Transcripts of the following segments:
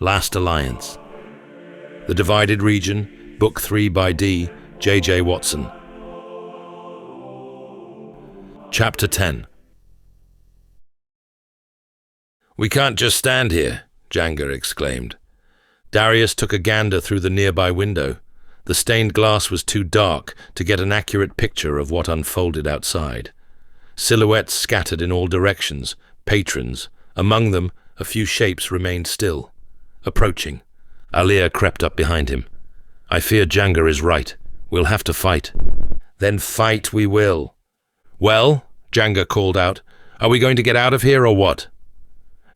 Last Alliance. The Divided Region, Book 3 by D.J.J. Watson. Chapter 10. "We can't just stand here," Janga exclaimed. Darius took a gander through the nearby window. The stained glass was too dark to get an accurate picture of what unfolded outside. Silhouettes scattered in all directions, patrons. Among them, a few shapes remained still. Approaching. Alia crept up behind him. "I fear Janga is right. We'll have to fight." "Then fight we will." "Well," Janga called out, "are we going to get out of here or what?"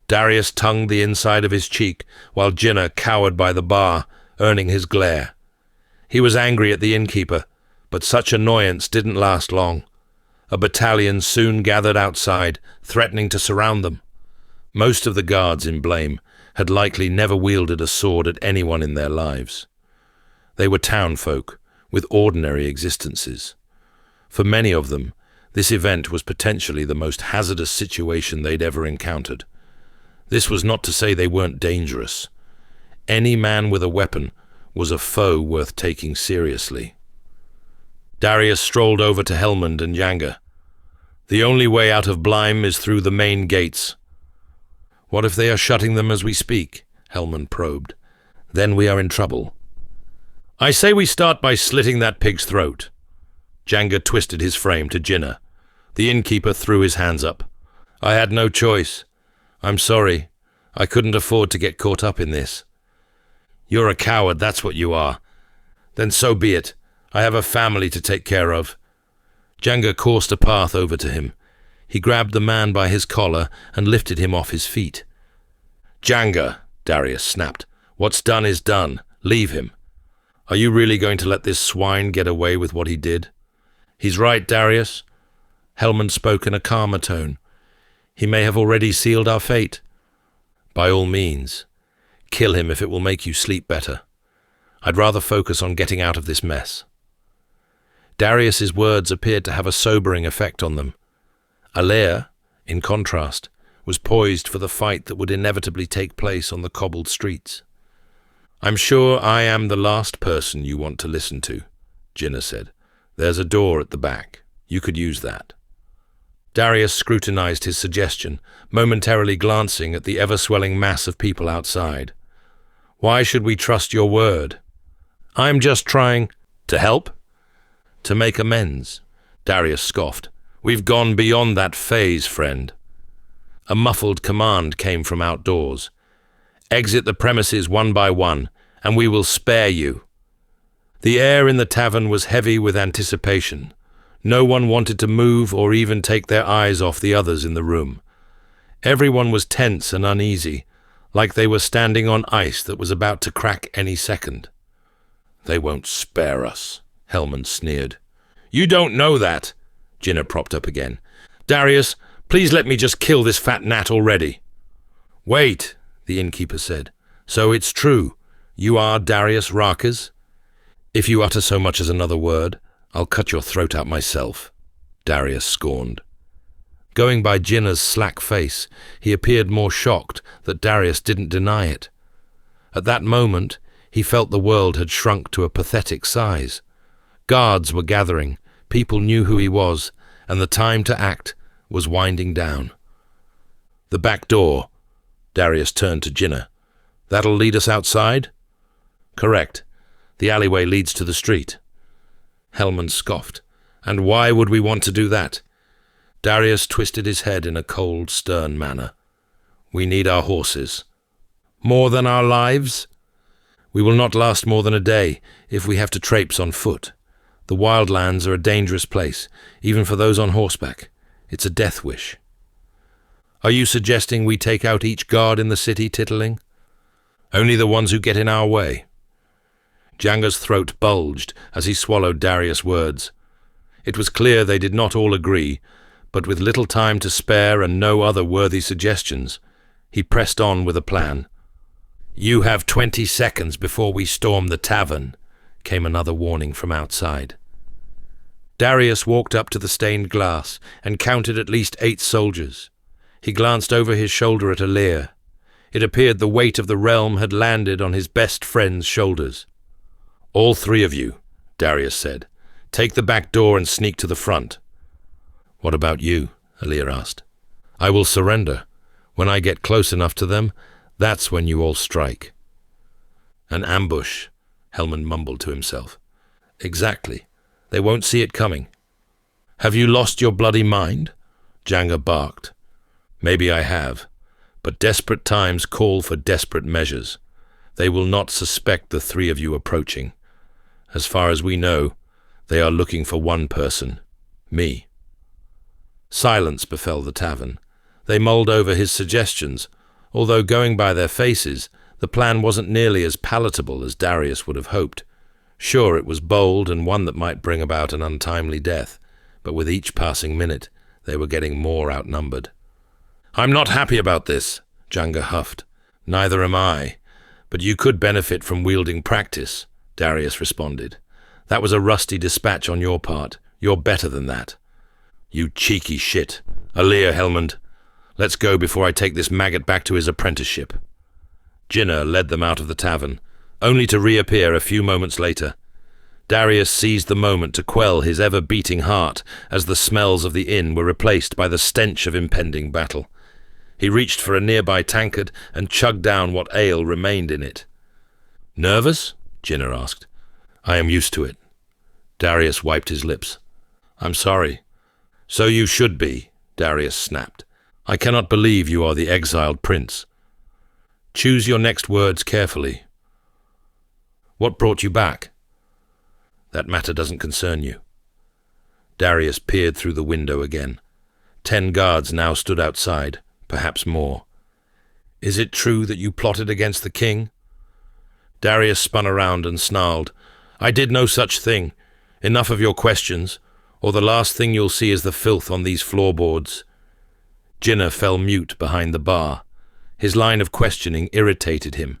Darius tongued the inside of his cheek, while Jinnah cowered by the bar, earning his glare. He was angry at the innkeeper, but such annoyance didn't last long. A battalion soon gathered outside, threatening to surround them. Most of the guards in Blame had likely never wielded a sword at anyone in their lives. They were townfolk, with ordinary existences. For many of them, this event was potentially the most hazardous situation they'd ever encountered. This was not to say they weren't dangerous. Any man with a weapon was a foe worth taking seriously. Darius strolled over to Helmund and Janga. "The only way out of Blime is through the main gates." "What if they are shutting them as we speak?" Helmund probed. "Then we are in trouble." "I say we start by slitting that pig's throat." Janga twisted his frame to Jinnah. The innkeeper threw his hands up. "I had no choice. I'm sorry. I couldn't afford to get caught up in this." "You're a coward, that's what you are." "Then so be it. I have a family to take care of." Janga coursed a path over to him. He grabbed the man by his collar and lifted him off his feet. "Janga," Darius snapped. "What's done is done. Leave him." "Are you really going to let this swine get away with what he did?" "He's right, Darius." Helmund spoke in a calmer tone. "He may have already sealed our fate." "By all means. Kill him if it will make you sleep better. I'd rather focus on getting out of this mess." Darius's words appeared to have a sobering effect on them. Alea, in contrast, was poised for the fight that would inevitably take place on the cobbled streets. "I'm sure I am the last person you want to listen to," Jinnah said. "There's a door at the back. You could use that." Darius scrutinized his suggestion, momentarily glancing at the ever-swelling mass of people outside. "Why should we trust your word?" "I'm just trying to help." "To make amends," Darius scoffed. "We've gone beyond that phase, friend." A muffled command came from outdoors. "Exit the premises one by one, and we will spare you." The air in the tavern was heavy with anticipation. No one wanted to move or even take their eyes off the others in the room. Everyone was tense and uneasy, like they were standing on ice that was about to crack any second. "They won't spare us," Helmund sneered. "You don't know that," Jinnah propped up again. "Darius, please let me just kill this fat gnat already." "Wait," the innkeeper said. "So it's true. You are Darius Rarkez? If you utter so much as another word, I'll cut your throat out myself," Darius scorned. Going by Jinnah's slack face, he appeared more shocked that Darius didn't deny it. At that moment, he felt the world had shrunk to a pathetic size. Guards were gathering, people knew who he was, and the time to act was winding down. "The back door," Darius turned to Jinnah. "That'll lead us outside?" "Correct. The alleyway leads to the street." Helmund scoffed. "And why would we want to do that?" Darius twisted his head in a cold, stern manner. "We need our horses." "More than our lives?" "We will not last more than a day if we have to traipse on foot. The wildlands are a dangerous place, even for those on horseback. It's a death wish." "Are you suggesting we take out each guard in the city, Tittling?" "Only the ones who get in our way." Janga's throat bulged as he swallowed Darius' words. It was clear they did not all agree, but with little time to spare and no other worthy suggestions, he pressed on with a plan. "You have 20 seconds before we storm the tavern," came another warning from outside. Darius walked up to the stained glass and counted at least 8 soldiers. He glanced over his shoulder at Alia. It appeared the weight of the realm had landed on his best friend's shoulders. "All three of you," Darius said. "Take the back door and sneak to the front." "What about you?" Alir asked. "I will surrender. When I get close enough to them, that's when you all strike." "An ambush," Hellman mumbled to himself. "Exactly. They won't see it coming." "Have you lost your bloody mind?" Janga barked. "Maybe I have, but desperate times call for desperate measures. They will not suspect the three of you approaching. As far as we know, they are looking for one person, me." Silence befell the tavern. They mulled over his suggestions, although going by their faces, the plan wasn't nearly as palatable as Darius would have hoped. Sure, it was bold and one that might bring about an untimely death, but with each passing minute, they were getting more outnumbered. "I'm not happy about this," Janga huffed. "Neither am I, but you could benefit from wielding practice," Darius responded. "That was a rusty dispatch on your part. You're better than that." "You cheeky shit. Alir, Helmand. Let's go before I take this maggot back to his apprenticeship." Jinnah led them out of the tavern, only to reappear a few moments later. Darius seized the moment to quell his ever-beating heart as the smells of the inn were replaced by the stench of impending battle. He reached for a nearby tankard and chugged down what ale remained in it. "Nervous?" Jinnah asked. "I am used to it." Darius wiped his lips. "I'm sorry." "So you should be," Darius snapped. "I cannot believe you are the exiled prince." "Choose your next words carefully." "What brought you back?" "That matter doesn't concern you." Darius peered through the window again. 10 guards now stood outside, perhaps more. "Is it true that you plotted against the king?" Darius spun around and snarled. "I did no such thing. Enough of your questions, or the last thing you'll see is the filth on these floorboards." Jinnah fell mute behind the bar. His line of questioning irritated him.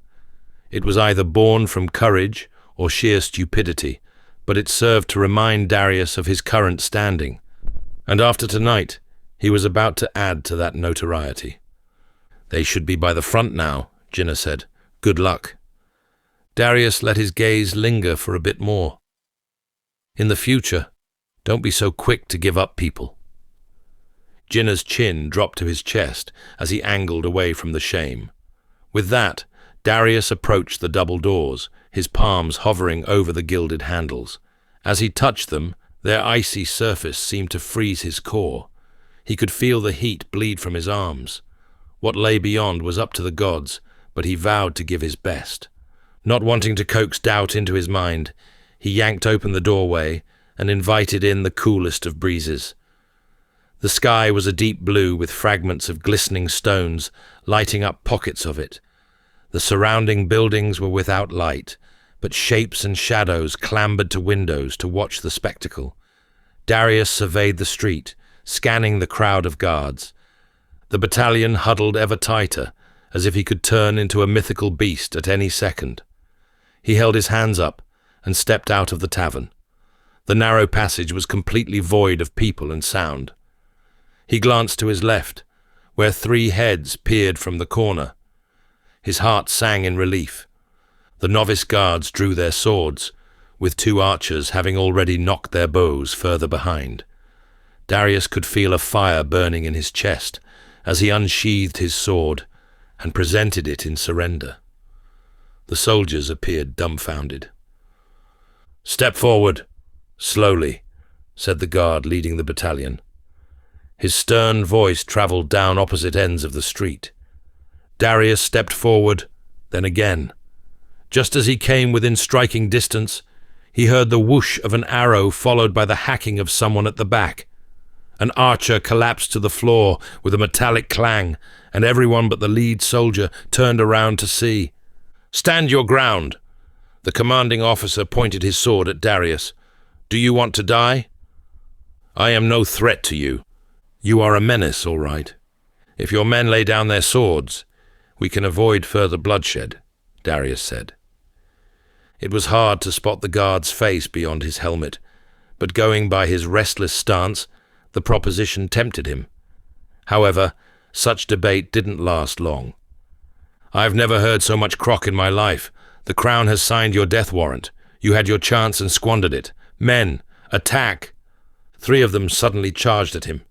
It was either born from courage or sheer stupidity, but it served to remind Darius of his current standing. And after tonight, he was about to add to that notoriety. "They should be by the front now," Jinnah said. "Good luck." Darius let his gaze linger for a bit more. "In the future, don't be so quick to give up people." Jinnah's chin dropped to his chest as he angled away from the shame. With that, Darius approached the double doors, his palms hovering over the gilded handles. As he touched them, their icy surface seemed to freeze his core. He could feel the heat bleed from his arms. What lay beyond was up to the gods, but he vowed to give his best. Not wanting to coax doubt into his mind, he yanked open the doorway and invited in the coolest of breezes. The sky was a deep blue with fragments of glistening stones lighting up pockets of it. The surrounding buildings were without light, but shapes and shadows clambered to windows to watch the spectacle. Darius surveyed the street, scanning the crowd of guards. The battalion huddled ever tighter, as if he could turn into a mythical beast at any second. He held his hands up and stepped out of the tavern. The narrow passage was completely void of people and sound. He glanced to his left, where 3 heads peered from the corner. His heart sang in relief. The novice guards drew their swords, with 2 archers having already knocked their bows further behind. Darius could feel a fire burning in his chest as he unsheathed his sword and presented it in surrender. The soldiers appeared dumbfounded. "Step forward, slowly," said the guard leading the battalion. His stern voice travelled down opposite ends of the street. Darius stepped forward, then again. Just as he came within striking distance, he heard the whoosh of an arrow followed by the hacking of someone at the back. An archer collapsed to the floor with a metallic clang, and everyone but the lead soldier turned around to see. "Stand your ground!" The commanding officer pointed his sword at Darius. "Do you want to die?" "I am no threat to you. You are a menace, all right. If your men lay down their swords, we can avoid further bloodshed," Darius said. It was hard to spot the guard's face beyond his helmet, but going by his restless stance, the proposition tempted him. However, such debate didn't last long. "I've never heard so much crock in my life. The Crown has signed your death warrant. You had your chance and squandered it. Men, attack!" 3 of them suddenly charged at him.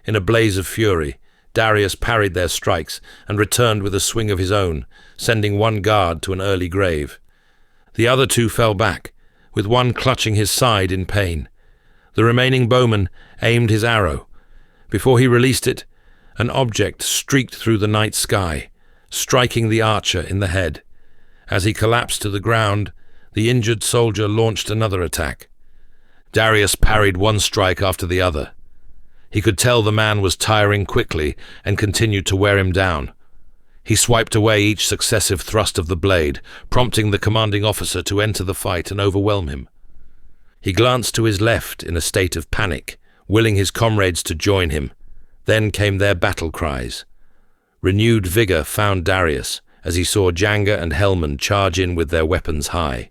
In a blaze of fury, Darius parried their strikes and returned with a swing of his own, sending one guard to an early grave. The other 2 fell back, with one clutching his side in pain. The remaining bowman aimed his arrow. Before he released it, an object streaked through the night sky, striking the archer in the head. As he collapsed to the ground, the injured soldier launched another attack. Darius parried one strike after the other. He could tell the man was tiring quickly and continued to wear him down. He swiped away each successive thrust of the blade, prompting the commanding officer to enter the fight and overwhelm him. He glanced to his left in a state of panic, willing his comrades to join him. Then came their battle cries. Renewed vigor found Darius as he saw Janga and Helmand charge in with their weapons high.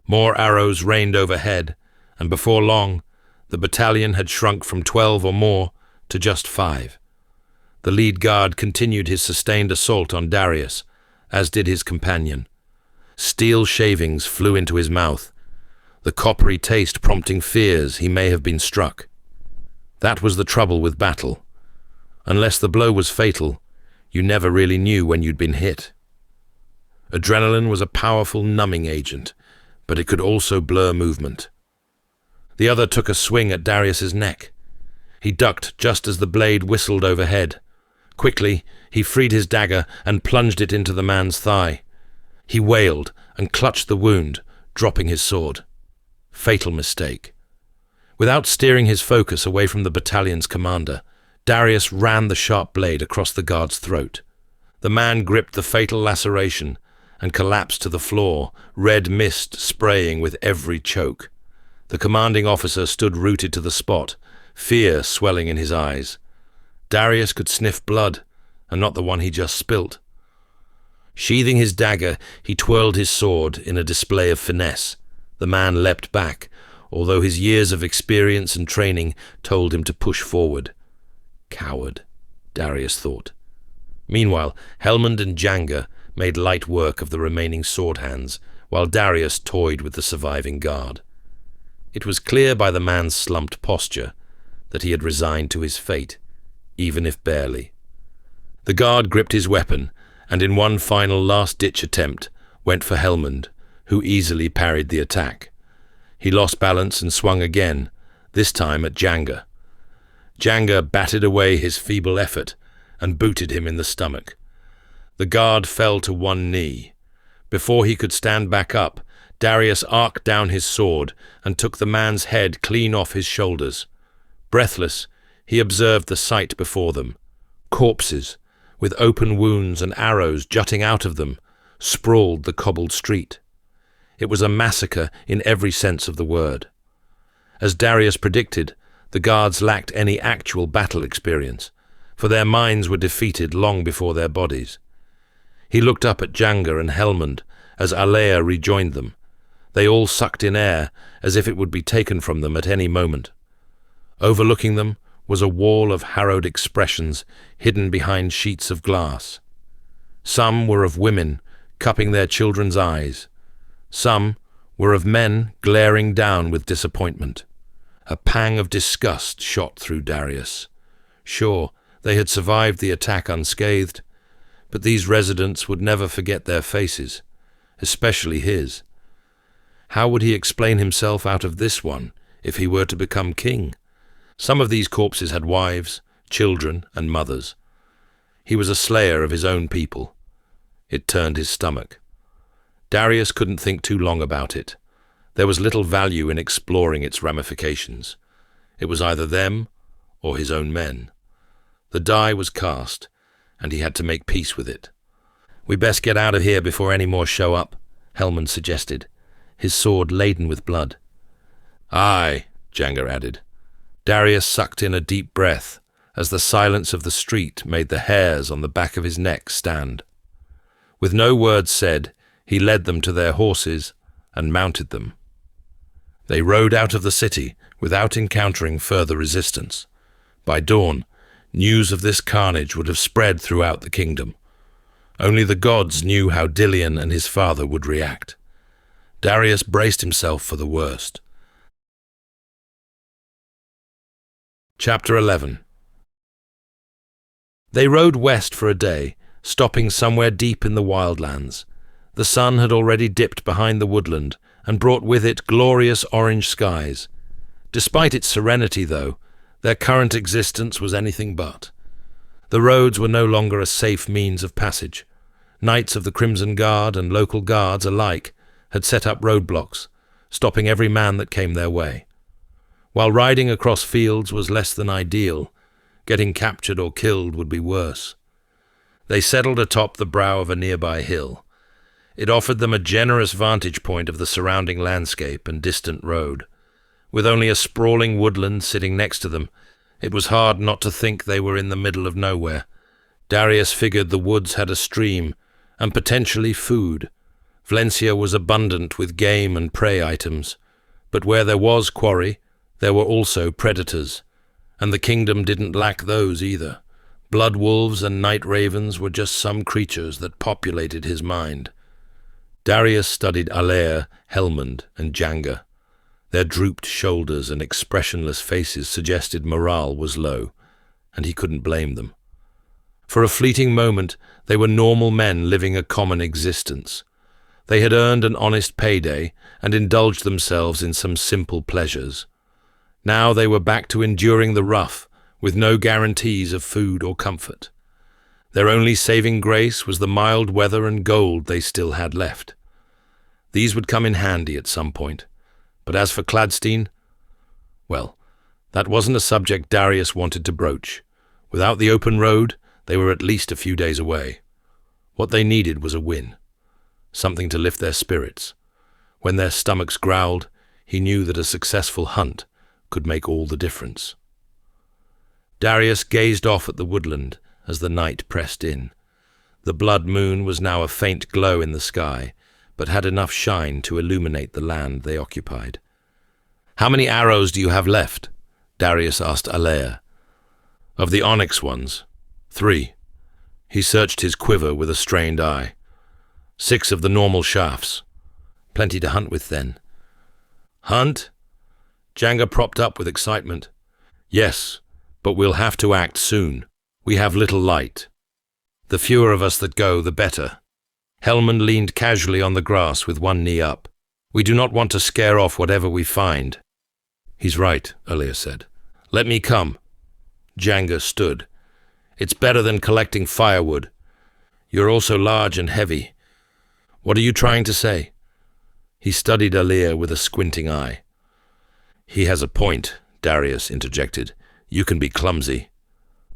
More arrows rained overhead, and before long, the battalion had shrunk from 12 or more to just 5. The lead guard continued his sustained assault on Darius, as did his companion. Steel shavings flew into his mouth, the coppery taste prompting fears he may have been struck. That was the trouble with battle. Unless the blow was fatal, you never really knew when you'd been hit. Adrenaline was a powerful numbing agent, but it could also blur movement. The other took a swing at Darius's neck. He ducked just as the blade whistled overhead. Quickly, he freed his dagger and plunged it into the man's thigh. He wailed and clutched the wound, dropping his sword. Fatal mistake. Without steering his focus away from the battalion's commander, Darius ran the sharp blade across the guard's throat. The man gripped the fatal laceration and collapsed to the floor, red mist spraying with every choke. The commanding officer stood rooted to the spot, fear swelling in his eyes. Darius could sniff blood, and not the one he just spilt. Sheathing his dagger, he twirled his sword in a display of finesse. The man leapt back, although his years of experience and training told him to push forward. Coward, Darius thought. Meanwhile, Helmand and Janga made light work of the remaining sword hands, while Darius toyed with the surviving guard. It was clear by the man's slumped posture that he had resigned to his fate, even if barely. The guard gripped his weapon, and in one final last-ditch attempt went for Helmand, who easily parried the attack. He lost balance and swung again, this time at Janga. Janga batted away his feeble effort and booted him in the stomach. The guard fell to one knee. Before he could stand back up, Darius arced down his sword and took the man's head clean off his shoulders. Breathless, he observed the sight before them. Corpses, with open wounds and arrows jutting out of them, sprawled the cobbled street. It was a massacre in every sense of the word. As Darius predicted, the guards lacked any actual battle experience, for their minds were defeated long before their bodies. He looked up at Janga and Helmand as Alea rejoined them. They all sucked in air as if it would be taken from them at any moment. Overlooking them was a wall of harrowed expressions hidden behind sheets of glass. Some were of women cupping their children's eyes. Some were of men glaring down with disappointment. A pang of disgust shot through Darius. Sure, they had survived the attack unscathed, but these residents would never forget their faces, especially his. How would he explain himself out of this one if he were to become king? Some of these corpses had wives, children, and mothers. He was a slayer of his own people. It turned his stomach. Darius couldn't think too long about it. There was little value in exploring its ramifications. It was either them or his own men. The die was cast, and he had to make peace with it. "We best get out of here before any more show up," Helmand suggested, his sword laden with blood. "Aye," Janga added. Darius sucked in a deep breath as the silence of the street made the hairs on the back of his neck stand. With no words said, he led them to their horses and mounted them. They rode out of the city without encountering further resistance. By dawn, news of this carnage would have spread throughout the kingdom. Only the gods knew how Dillian and his father would react. Darius braced himself for the worst. Chapter 11. They rode west for a day, stopping somewhere deep in the wildlands. The sun had already dipped behind the woodland and brought with it glorious orange skies. Despite its serenity, though, their current existence was anything but. The roads were no longer a safe means of passage. Knights of the Crimson Guard and local guards alike had set up roadblocks, stopping every man that came their way. While riding across fields was less than ideal, getting captured or killed would be worse. They settled atop the brow of a nearby hill. It offered them a generous vantage point of the surrounding landscape and distant road. With only a sprawling woodland sitting next to them, it was hard not to think they were in the middle of nowhere. Darius figured the woods had a stream, and potentially food. Vlencia was abundant with game and prey items, but where there was quarry, there were also predators, and the kingdom didn't lack those either. Blood wolves and night ravens were just some creatures that populated his mind. Darius studied Allaire, Helmund, and Janga. Their drooped shoulders and expressionless faces suggested morale was low, and he couldn't blame them. For a fleeting moment, they were normal men living a common existence. They had earned an honest payday and indulged themselves in some simple pleasures. Now they were back to enduring the rough, with no guarantees of food or comfort. Their only saving grace was the mild weather and gold they still had left. These would come in handy at some point. But as for Kladstin, well, that wasn't a subject Darius wanted to broach. Without the open road, they were at least a few days away. What they needed was a win, something to lift their spirits. When their stomachs growled, he knew that a successful hunt could make all the difference. Darius gazed off at the woodland as the night pressed in. The blood moon was now a faint glow in the sky, but had enough shine to illuminate the land they occupied. "How many arrows do you have left?" Darius asked Allaire. "Of the onyx ones, 3. He searched his quiver with a strained eye. 6 of the normal shafts. Plenty to hunt with, then." "Hunt?" Janga propped up with excitement. "Yes, but we'll have to act soon. We have little light. The fewer of us that go, the better." Helmund leaned casually on the grass with one knee up. "We do not want to scare off whatever we find." "He's right," Allaire said. "Let me come." Janga stood. "It's better than collecting firewood. You're also large and heavy. What are you trying to say?" He studied Allaire with a squinting eye. "He has a point," Darius interjected. "You can be clumsy."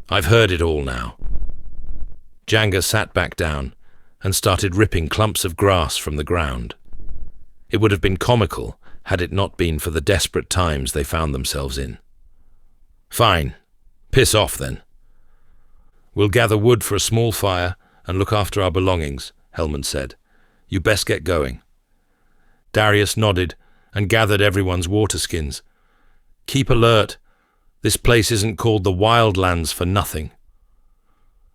"I've heard it all now." Janga sat back down and started ripping clumps of grass from the ground. It would have been comical had it not been for the desperate times they found themselves in. "Fine. Piss off, then." "We'll gather wood for a small fire and look after our belongings," Helmund said. "You best get going." Darius nodded and gathered everyone's water skins. "Keep alert. This place isn't called the Wildlands for nothing."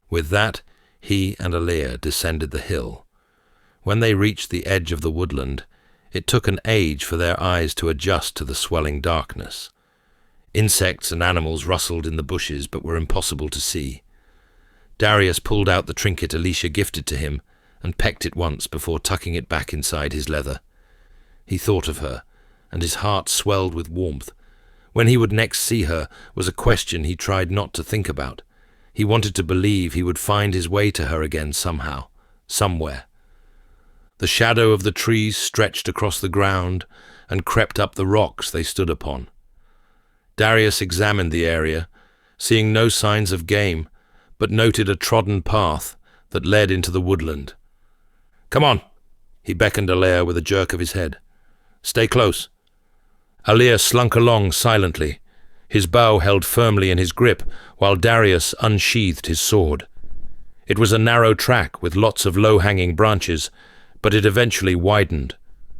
With that, he and Allaire descended the hill. When they reached the edge of the woodland, it took an age for their eyes to adjust to the swelling darkness. Insects and animals rustled in the bushes but were impossible to see. Darius pulled out the trinket Alicia gifted to him and pecked it once before tucking it back inside his leather. He thought of her, and his heart swelled with warmth. When he would next see her was a question he tried not to think about. He wanted to believe he would find his way to her again somehow, somewhere. The shadow of the trees stretched across the ground and crept up the rocks they stood upon. Darius examined the area, seeing no signs of game, but noted a trodden path that led into the woodland. "Come on," he beckoned Allaire with a jerk of his head. "Stay close." Allaire slunk along silently, his bow held firmly in his grip, while Darius unsheathed his sword. It was a narrow track with lots of low-hanging branches, but it eventually widened.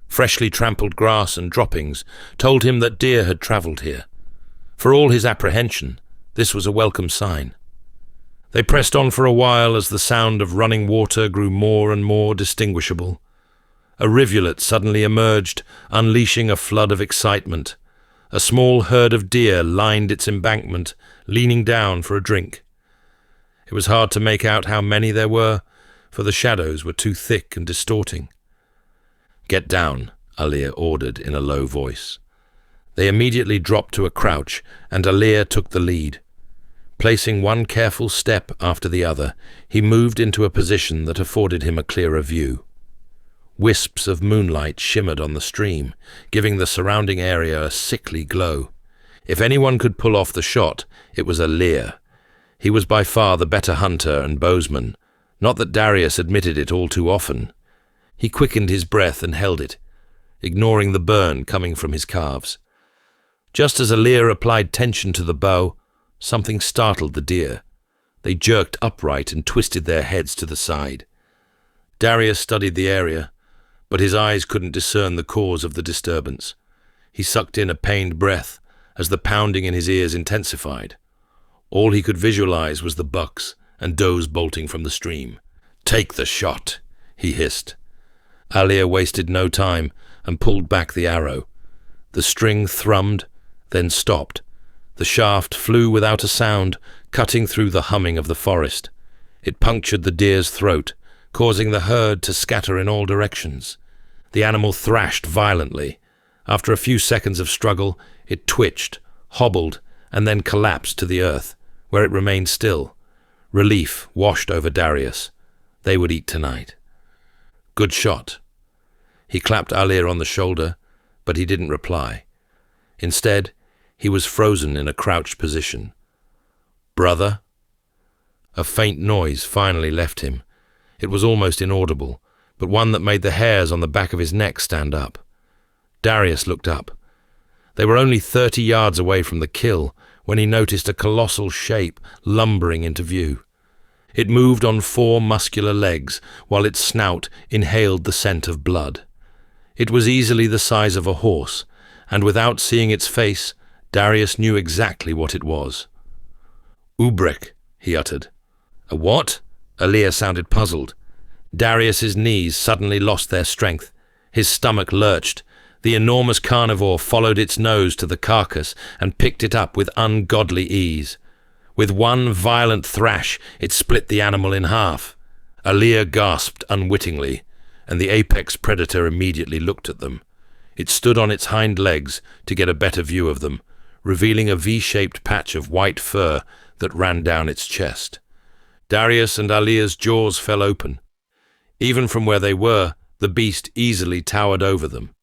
Freshly trampled grass and droppings told him that deer had travelled here. For all his apprehension, this was a welcome sign. They pressed on for a while as the sound of running water grew more and more distinguishable. A rivulet suddenly emerged, unleashing a flood of excitement. A small herd of deer lined its embankment, leaning down for a drink. It was hard to make out how many there were, for the shadows were too thick and distorting. "Get down," Alir ordered in a low voice. They immediately dropped to a crouch, and Alir took the lead. Placing one careful step after the other, he moved into a position that afforded him a clearer view. Wisps of moonlight shimmered on the stream, giving the surrounding area a sickly glow. If anyone could pull off the shot, it was Alir. He was by far the better hunter and bowsman, not that Darius admitted it all too often. He quickened his breath and held it, ignoring the burn coming from his calves. Just as Alir applied tension to the bow, something startled the deer. They jerked upright and twisted their heads to the side. Darius studied the area, but his eyes couldn't discern the cause of the disturbance. He sucked in a pained breath as the pounding in his ears intensified. All he could visualize was the bucks and does bolting from the stream. "Take the shot," he hissed. Alir wasted no time and pulled back the arrow. The string thrummed, then stopped. The shaft flew without a sound, cutting through the humming of the forest. It punctured the deer's throat, causing the herd to scatter in all directions. The animal thrashed violently. After a few seconds of struggle, it twitched, hobbled, and then collapsed to the earth, where it remained still. Relief washed over Darius. They would eat tonight. "Good shot." He clapped Alir on the shoulder, but he didn't reply. Instead, he was frozen in a crouched position. "Brother?" A faint noise finally left him. It was almost inaudible, but one that made the hairs on the back of his neck stand up. Darius looked up. They were only 30 yards away from the kill when he noticed a colossal shape lumbering into view. It moved on 4 muscular legs, while its snout inhaled the scent of blood. It was easily the size of a horse, and without seeing its face, Darius knew exactly what it was. "Ubrek," he uttered. "A what?" Alir sounded puzzled. Darius's knees suddenly lost their strength. His stomach lurched. The enormous carnivore followed its nose to the carcass and picked it up with ungodly ease. With one violent thrash, it split the animal in half. Alir gasped unwittingly, and the apex predator immediately looked at them. It stood on its hind legs to get a better view of them, revealing a V-shaped patch of white fur that ran down its chest. Darius and Alir's jaws fell open. Even from where they were, the beast easily towered over them.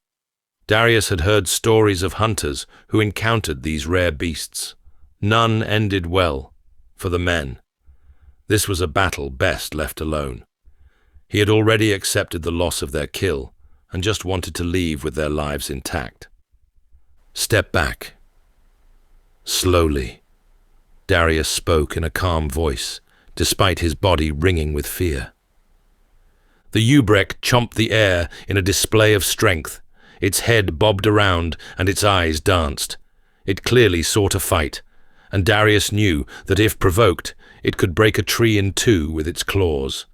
Darius had heard stories of hunters who encountered these rare beasts. None ended well, for the men. This was a battle best left alone. He had already accepted the loss of their kill, and just wanted to leave with their lives intact. "Step back." Slowly, Darius spoke in a calm voice, despite his body ringing with fear. The Ubrek chomped the air in a display of strength. Its head bobbed around and its eyes danced. It clearly sought a fight, and Darius knew that if provoked, it could break a tree in 2 with its claws.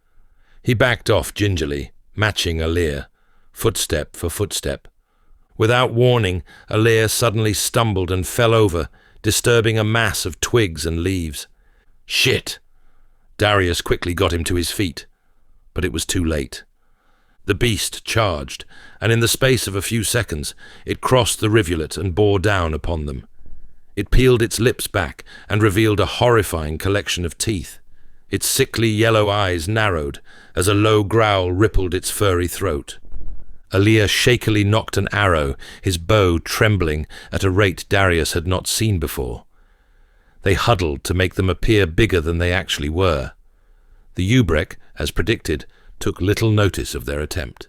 He backed off gingerly, matching Alir, footstep for footstep. Without warning, Alir suddenly stumbled and fell over, disturbing a mass of twigs and leaves. "Shit!" Darius quickly got him to his feet, but it was too late. The beast charged, and in the space of a few seconds, it crossed the rivulet and bore down upon them. It peeled its lips back and revealed a horrifying collection of teeth. Its sickly yellow eyes narrowed as a low growl rippled its furry throat. Alir shakily nocked an arrow, his bow trembling at a rate Darius had not seen before. They huddled to make them appear bigger than they actually were. The Ubrek, as predicted, took little notice of their attempt.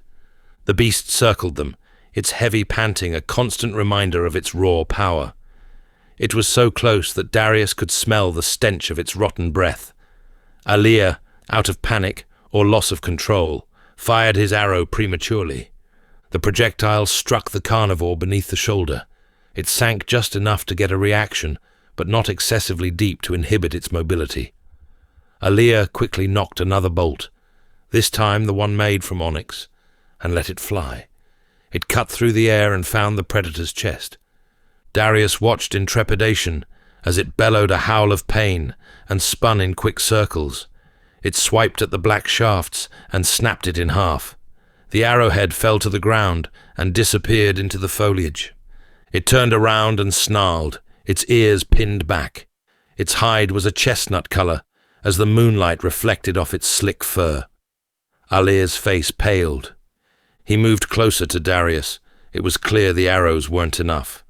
The beast circled them, its heavy panting a constant reminder of its raw power. It was so close that Darius could smell the stench of its rotten breath. Alir, out of panic or loss of control, fired his arrow prematurely. The projectile struck the carnivore beneath the shoulder. It sank just enough to get a reaction, but not excessively deep to inhibit its mobility. Aaliyah quickly knocked another bolt, this time the one made from onyx, and let it fly. It cut through the air and found the predator's chest. Darius watched in trepidation as it bellowed a howl of pain and spun in quick circles. It swiped at the black shafts and snapped it in half. The arrowhead fell to the ground and disappeared into the foliage. It turned around and snarled, its ears pinned back. Its hide was a chestnut color as the moonlight reflected off its slick fur. Aaliyah's face paled. He moved closer to Darius. It was clear the arrows weren't enough.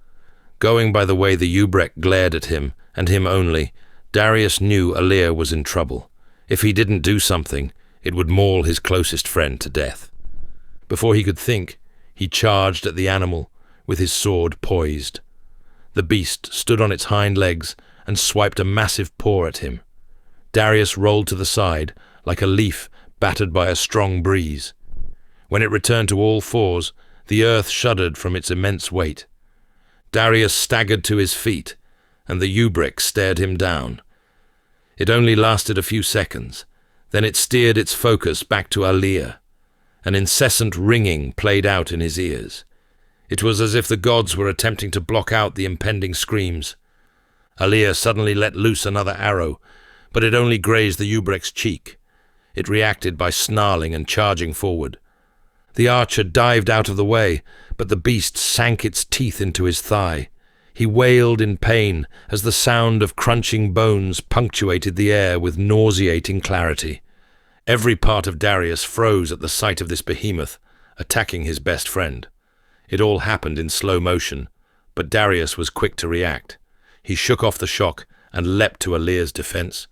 Going by the way the Ubrek glared at him, and him only, Darius knew Aaliyah was in trouble. If he didn't do something, it would maul his closest friend to death. Before he could think, he charged at the animal, with his sword poised. The beast stood on its hind legs and swiped a massive paw at him. Darius rolled to the side, like a leaf battered by a strong breeze. When it returned to all fours, the earth shuddered from its immense weight. Darius staggered to his feet, and the Ubrek stared him down. It only lasted a few seconds. Then it steered its focus back to Aaliyah. An incessant ringing played out in his ears. It was as if the gods were attempting to block out the impending screams. Aaliyah suddenly let loose another arrow, but it only grazed the Ubrek's cheek. It reacted by snarling and charging forward. The archer dived out of the way, but the beast sank its teeth into his thigh. He wailed in pain as the sound of crunching bones punctuated the air with nauseating clarity. Every part of Darius froze at the sight of this behemoth, attacking his best friend. It all happened in slow motion, but Darius was quick to react. He shook off the shock and leapt to Aaliyah's defense.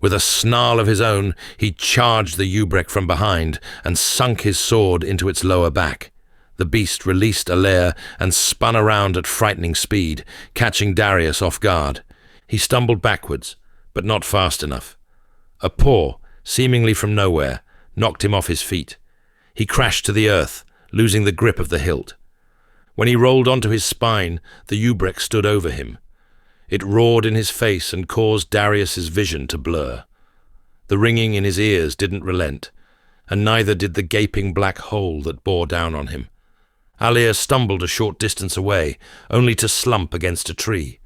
With a snarl of his own, he charged the Ubrek from behind and sunk his sword into its lower back. The beast released Aaliyah and spun around at frightening speed, catching Darius off guard. He stumbled backwards, but not fast enough. A paw, seemingly from nowhere, knocked him off his feet. He crashed to the earth, losing the grip of the hilt. When he rolled onto his spine, the Ubrek stood over him. It roared in his face and caused Darius's vision to blur. The ringing in his ears didn't relent, and neither did the gaping black hole that bore down on him. Aaliyah stumbled a short distance away, only to slump against a tree.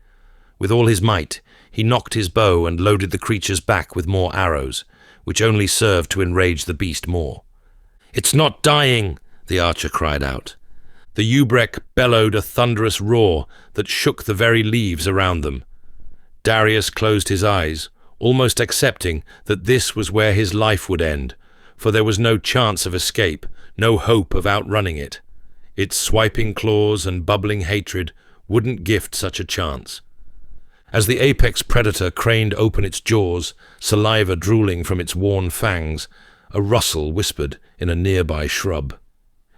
With all his might, he knocked his bow and loaded the creature's back with more arrows, which only served to enrage the beast more. "It's not dying!" the archer cried out. The Ubrek bellowed a thunderous roar that shook the very leaves around them. Darius closed his eyes, almost accepting that this was where his life would end, for there was no chance of escape, no hope of outrunning it. Its swiping claws and bubbling hatred wouldn't gift such a chance. As the apex predator craned open its jaws, saliva drooling from its worn fangs, a rustle whispered in a nearby shrub.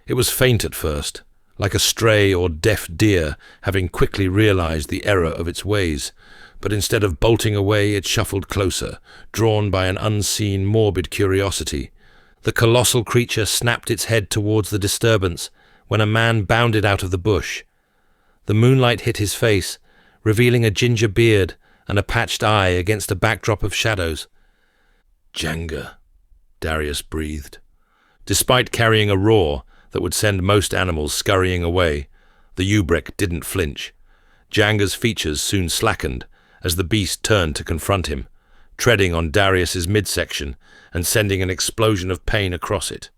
It was faint at first, like a stray or deaf deer having quickly realized the error of its ways, but instead of bolting away, it shuffled closer, drawn by an unseen, morbid curiosity. The colossal creature snapped its head towards the disturbance when a man bounded out of the bush. The moonlight hit his face, revealing a ginger beard and a patched eye against a backdrop of shadows. "Jenga," Darius breathed. Despite carrying a roar that would send most animals scurrying away, the Ubrek didn't flinch. Janga's features soon slackened as the beast turned to confront him, treading on Darius's midsection and sending an explosion of pain across it.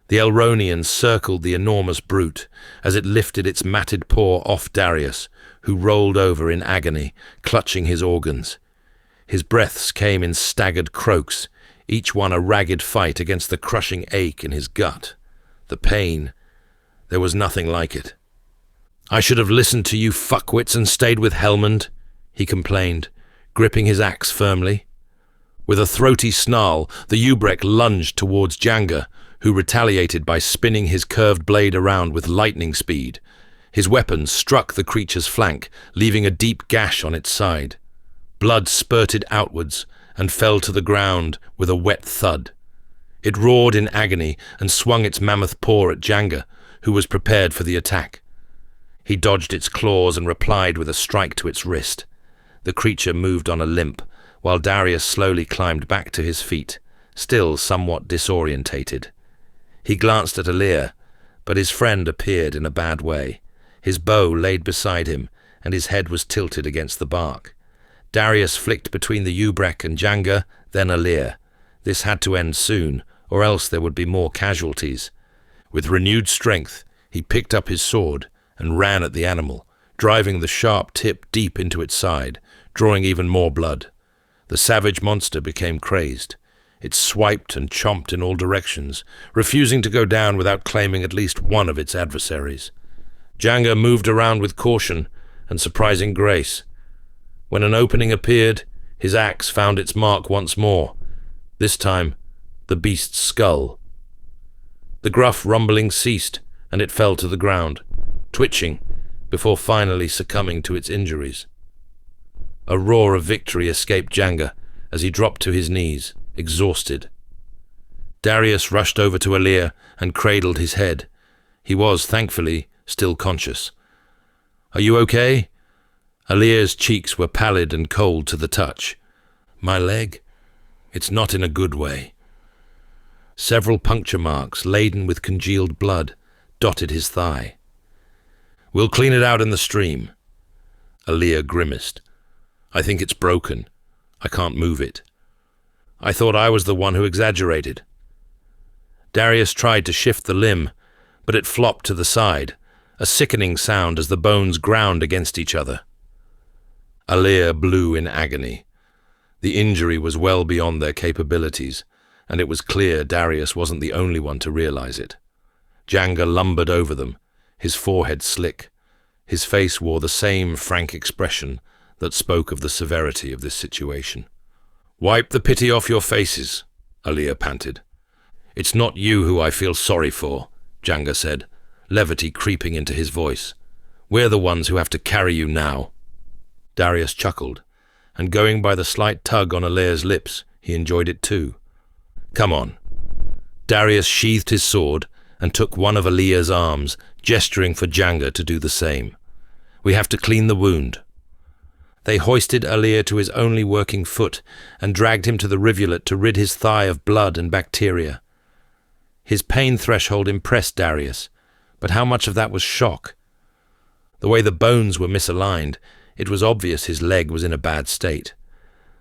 The Elronian circled the enormous brute as it lifted its matted paw off Darius, who rolled over in agony, clutching his organs. His breaths came in staggered croaks, each one a ragged fight against the crushing ache in his gut. The pain, there was nothing like it. "I should have listened to you fuckwits and stayed with Helmand," he complained, gripping his axe firmly. With a throaty snarl, the Ubrek lunged towards Janga, who retaliated by spinning his curved blade around with lightning speed. His weapon struck the creature's flank, leaving a deep gash on its side. Blood spurted outwards and fell to the ground with a wet thud. It roared in agony and swung its mammoth paw at Janga, who was prepared for the attack. He dodged its claws and replied with a strike to its wrist. The creature moved on a limp, while Darius slowly climbed back to his feet, still somewhat disorientated. He glanced at Alir, but his friend appeared in a bad way. His bow laid beside him, and his head was tilted against the bark. Darius flicked between the Ubrek and Janga, then Alir. This had to end soon, or else there would be more casualties. With renewed strength, he picked up his sword and ran at the animal, driving the sharp tip deep into its side, drawing even more blood. The savage monster became crazed. It swiped and chomped in all directions, refusing to go down without claiming at least one of its adversaries. Janga moved around with caution and surprising grace. When an opening appeared, his axe found its mark once more, this time the beast's skull. The gruff rumbling ceased, and it fell to the ground, twitching, before finally succumbing to its injuries. A roar of victory escaped Janga as he dropped to his knees, exhausted. Darius rushed over to Alir and cradled his head. He was, thankfully, still conscious. "Are you okay?" Alir's cheeks were pallid and cold to the touch. "My leg? It's not in a good way." Several puncture marks, laden with congealed blood, dotted his thigh. "We'll clean it out in the stream." Alir grimaced. "I think it's broken. I can't move it. I thought I was the one who exaggerated." Darius tried to shift the limb, but it flopped to the side, a sickening sound as the bones ground against each other. Alir blew in agony. The injury was well beyond their capabilities, and it was clear Darius wasn't the only one to realize it. Janga lumbered over them, his forehead slick. His face wore the same frank expression that spoke of the severity of this situation. "Wipe the pity off your faces," Alir panted. "It's not you who I feel sorry for," Janga said, levity creeping into his voice. "We're the ones who have to carry you now." Darius chuckled, and going by the slight tug on Alir's lips, he enjoyed it too. "Come on." Darius sheathed his sword and took one of Alir's arms, gesturing for Janga to do the same. "We have to clean the wound." They hoisted Alir to his only working foot and dragged him to the rivulet to rid his thigh of blood and bacteria. His pain threshold impressed Darius, but how much of that was shock? The way the bones were misaligned, it was obvious his leg was in a bad state.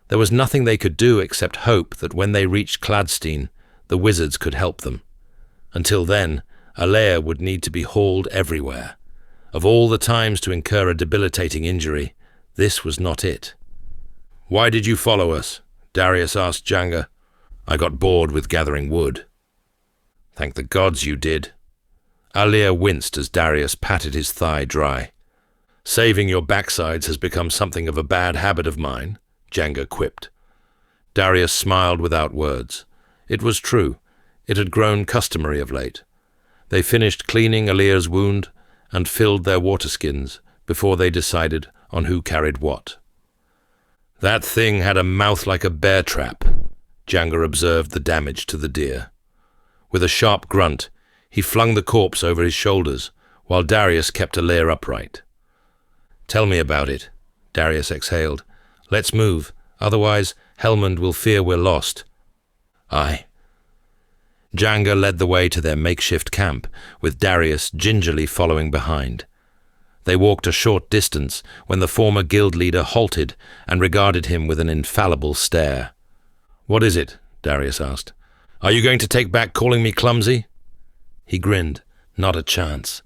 There was nothing they could do except hope that when they reached Kladstin, the wizards could help them. Until then, Alir would need to be hauled everywhere. Of all the times to incur a debilitating injury, this was not it. "Why did you follow us?" Darius asked Janga. "I got bored with gathering wood." "Thank the gods you did." Alir winced as Darius patted his thigh dry. "Saving your backsides has become something of a bad habit of mine," Janga quipped. Darius smiled without words. It was true. It had grown customary of late. They finished cleaning Alir's wound and filled their water skins before they decided on who carried what. "That thing had a mouth like a bear trap," Janga observed the damage to the deer. With a sharp grunt, he flung the corpse over his shoulders, while Darius kept Alir upright. "Tell me about it," Darius exhaled. "Let's move, otherwise Helmund will fear we're lost." "Aye." Janga led the way to their makeshift camp, with Darius gingerly following behind. They walked a short distance when the former guild leader halted and regarded him with an infallible stare. "What is it?" Darius asked. "Are you going to take back calling me clumsy?" He grinned. "Not a chance."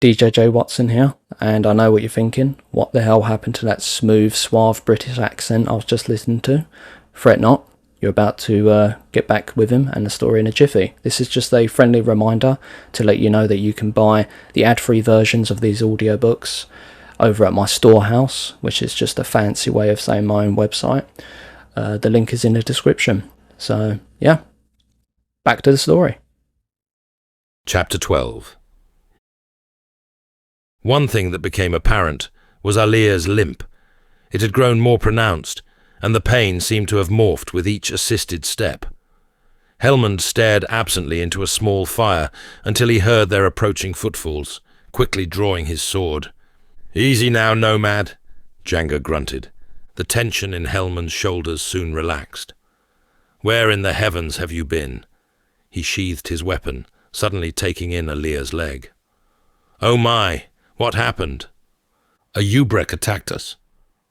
D.J.J. Watson here, and I know what you're thinking. What the hell happened to that smooth, suave British accent I was just listening to? Fret not, you're about to get back with him and the story in a jiffy. This is just a friendly reminder to let you know that you can buy the ad-free versions of these audiobooks over at my storehouse, which is just a fancy way of saying my own website. The link is in the description. So, yeah, back to the story. Chapter 12. One thing that became apparent was Alir's limp. It had grown more pronounced, and the pain seemed to have morphed with each assisted step. Helmund stared absently into a small fire until he heard their approaching footfalls, quickly drawing his sword. Easy now, nomad, Django grunted. The tension in Hellman's shoulders soon relaxed. Where in the heavens have you been? He sheathed his weapon, suddenly taking in Alea's leg. Oh my, what happened? A Ubrek attacked us.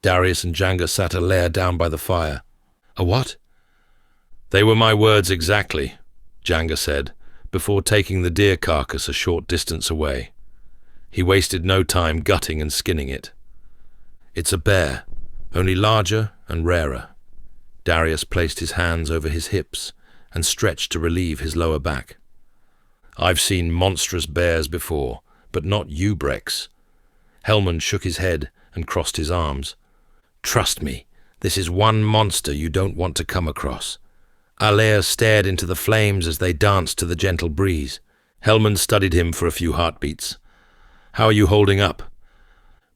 Darius and Django sat Alea down by the fire. A what? They were my words exactly, Django said, before taking the deer carcass a short distance away. He wasted no time gutting and skinning it. It's a bear, only larger and rarer. Darius placed his hands over his hips and stretched to relieve his lower back. I've seen monstrous bears before, but not Ubreks. Hellman shook his head and crossed his arms. Trust me, this is one monster you don't want to come across. Alea stared into the flames as they danced to the gentle breeze. Hellman studied him for a few heartbeats. How are you holding up?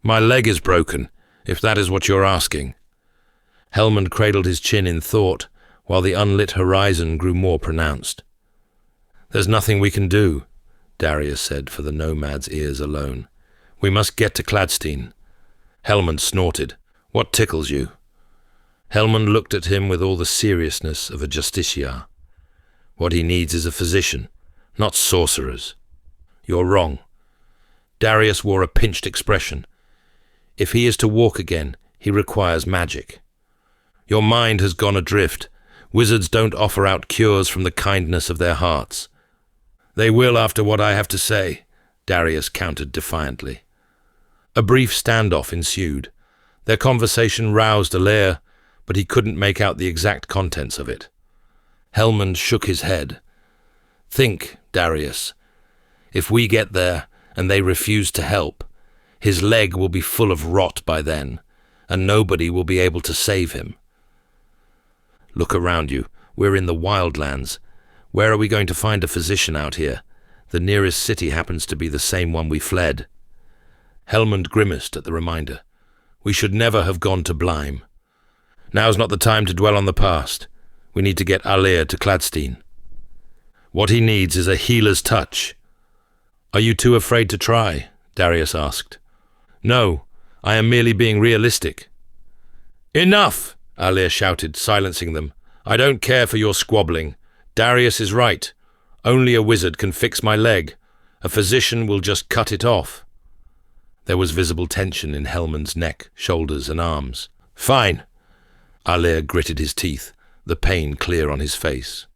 My leg is broken, if that is what you're asking. Hellman cradled his chin in thought, while the unlit horizon grew more pronounced. There's nothing we can do, Darius said for the nomad's ears alone. We must get to Kladstin. Hellman snorted. What tickles you? Hellman looked at him with all the seriousness of a justiciar. What he needs is a physician, not sorcerers. You're wrong. Darius wore a pinched expression. If he is to walk again, he requires magic. Your mind has gone adrift. Wizards don't offer out cures from the kindness of their hearts. They will after what I have to say, Darius countered defiantly. A brief standoff ensued. Their conversation roused Alea, but he couldn't make out the exact contents of it. Hellman shook his head. Think, Darius. If we get there and they refuse to help, his leg will be full of rot by then, and nobody will be able to save him. Look around you. We're in the wildlands. Where are we going to find a physician out here? The nearest city happens to be the same one we fled. Hellman grimaced at the reminder. We should never have gone to Blime. Now's not the time to dwell on the past. We need to get Alea to Kladstin. What he needs is a healer's touch. Are you too afraid to try? Darius asked. No, I am merely being realistic. Enough! Alea shouted, silencing them. I don't care for your squabbling. Darius is right. Only a wizard can fix my leg. A physician will just cut it off. There was visible tension in Hellman's neck, shoulders, and arms. Fine. Alea gritted his teeth, the pain clear on his face.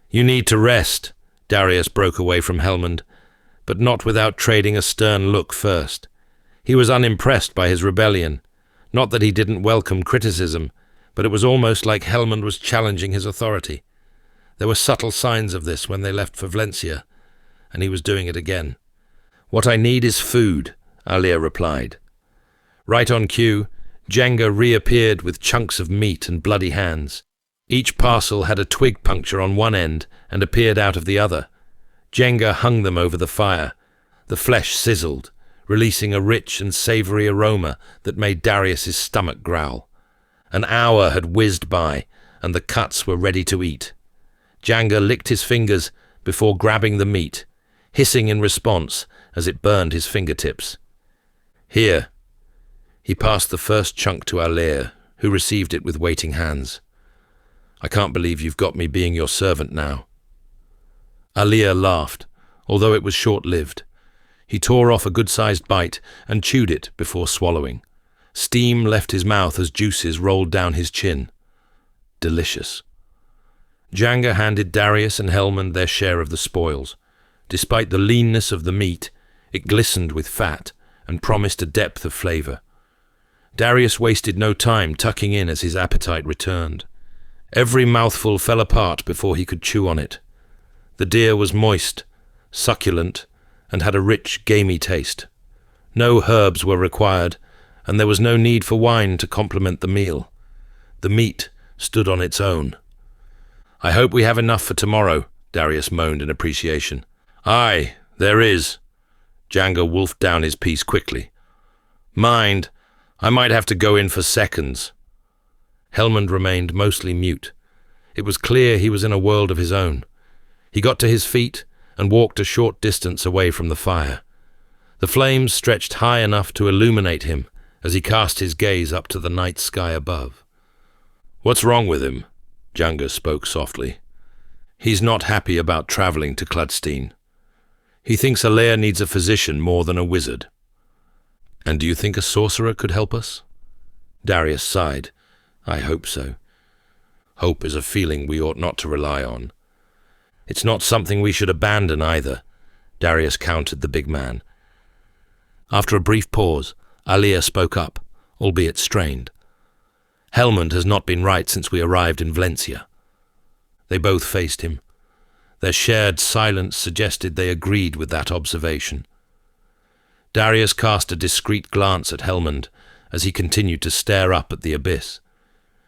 You need to rest. Darius broke away from Hellman, but not without trading a stern look first. He was unimpressed by his rebellion. Not that he didn't welcome criticism, but it was almost like Hellman was challenging his authority. There were subtle signs of this when they left for Vlencia, and he was doing it again. What I need is food, Alea replied. Right on cue, Django reappeared with chunks of meat and bloody hands. Each parcel had a twig puncture on one end and appeared out of the other. Django hung them over the fire. The flesh sizzled, releasing a rich and savoury aroma that made Darius's stomach growl. An hour had whizzed by, and the cuts were ready to eat. Django licked his fingers before grabbing the meat, hissing in response as it burned his fingertips. Here. He passed the first chunk to Alea, who received it with waiting hands. I can't believe you've got me being your servant now. Alea laughed, although it was short-lived. He tore off a good-sized bite and chewed it before swallowing. Steam left his mouth as juices rolled down his chin. Delicious. Django handed Darius and Hellman their share of the spoils. Despite the leanness of the meat, it glistened with fat and promised a depth of flavour. Darius wasted no time tucking in as his appetite returned. Every mouthful fell apart before he could chew on it. The deer was moist, succulent, and had a rich, gamey taste. No herbs were required, and there was no need for wine to complement the meal. The meat stood on its own. I hope we have enough for tomorrow, Darius moaned in appreciation. Aye, there is. Django wolfed down his piece quickly. Mind, I might have to go in for seconds. Hellman remained mostly mute. It was clear he was in a world of his own. He got to his feet and walked a short distance away from the fire. The flames stretched high enough to illuminate him as he cast his gaze up to the night sky above. "What's wrong with him?" Django spoke softly. "He's not happy about traveling to Kladstin. He thinks Alea needs a physician more than a wizard." "And do you think a sorcerer could help us?" Darius sighed. "I hope so. Hope is a feeling we ought not to rely on." "It's not something we should abandon either," Darius countered the big man. After a brief pause, Alea spoke up, albeit strained. "Helmond has not been right since we arrived in Vlencia." They both faced him. Their shared silence suggested they agreed with that observation. Darius cast a discreet glance at Helmond as he continued to stare up at the abyss.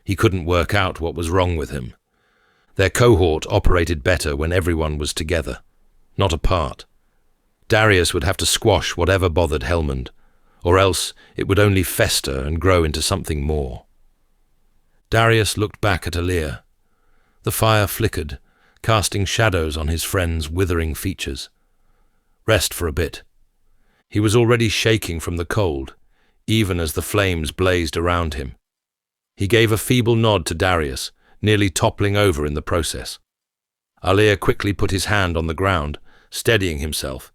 He couldn't work out what was wrong with him. Their cohort operated better when everyone was together, not apart. Darius would have to squash whatever bothered Helmond, or else it would only fester and grow into something more. Darius looked back at Alea. The fire flickered, casting shadows on his friend's withering features. "Rest for a bit." He was already shaking from the cold, even as the flames blazed around him. He gave a feeble nod to Darius, nearly toppling over in the process. Alea quickly put his hand on the ground, steadying himself,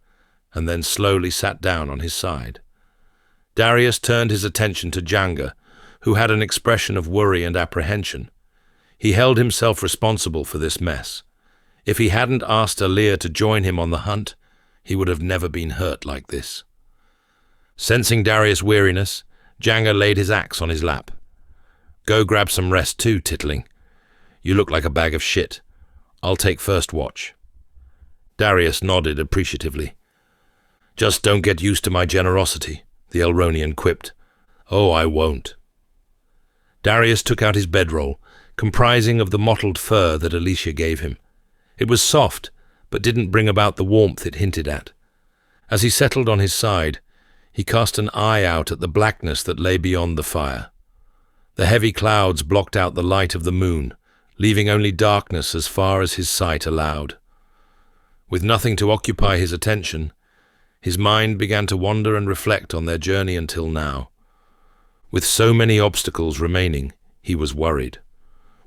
and then slowly sat down on his side. Darius turned his attention to Django, who had an expression of worry and apprehension. He held himself responsible for this mess. If he hadn't asked Alea to join him on the hunt, he would have never been hurt like this. Sensing Darius' weariness, Django laid his axe on his lap. "Go grab some rest too, Titling. You look like a bag of shit. I'll take first watch." Darius nodded appreciatively. "Just don't get used to my generosity," the Elronian quipped. "Oh, I won't." Darius took out his bedroll, comprising of the mottled fur that Alicia gave him. It was soft, but didn't bring about the warmth it hinted at. As he settled on his side, he cast an eye out at the blackness that lay beyond the fire. The heavy clouds blocked out the light of the moon, leaving only darkness as far as his sight allowed. With nothing to occupy his attention, his mind began to wander and reflect on their journey until now. With so many obstacles remaining, he was worried.